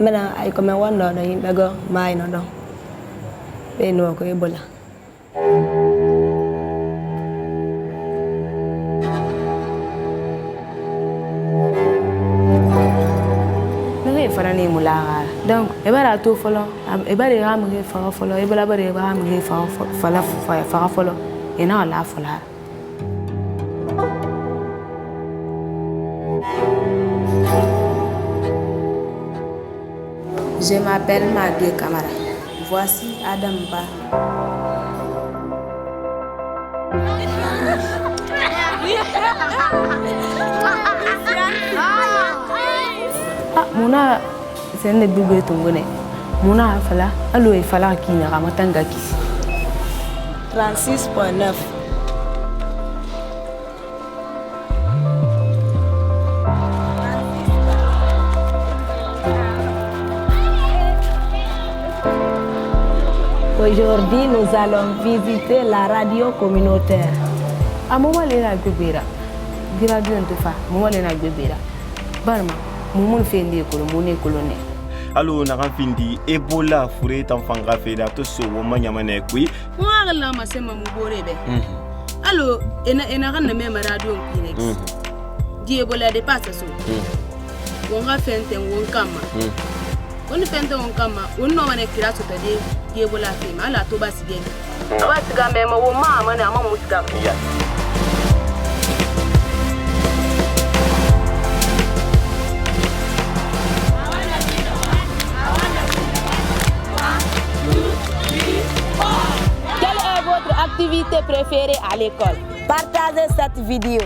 Maintenant, il comme un wanda dans une bagarre, mais non non. Et nous encore Ebola. Nous faisons mulaga. Donc, il va tout follow. Il va les ramener faire follow. Il va les ramener faire follow. Et non la follow. Je m'appelle Maggie Camara. Voici Adam Ba. Muna c'est un bébé tongolais. Muna fala, allo e fala ki na ramatanga ki. 36.9. Aujourd'hui, nous allons visiter la radio communautaire. A moment les na gbera. Gira bien te fa. Moment les na gbera. Barma, moment fait ndé ko moné colonné. Allo na findi Ebola fure tan fanga fe da to so wo manyama ne kui. Moi la ma sema mu borebe. Allo ena kan na me radio kinex. Di Ebola de passe so. Wonga fente won kama. On fente won kama, on no mane kira so tade di Ebola fe ma la to basi gene. Abasi ga me ma wo ma ma na ma musika. Quelle est votre activité préférée à l'école? Partagez cette vidéo.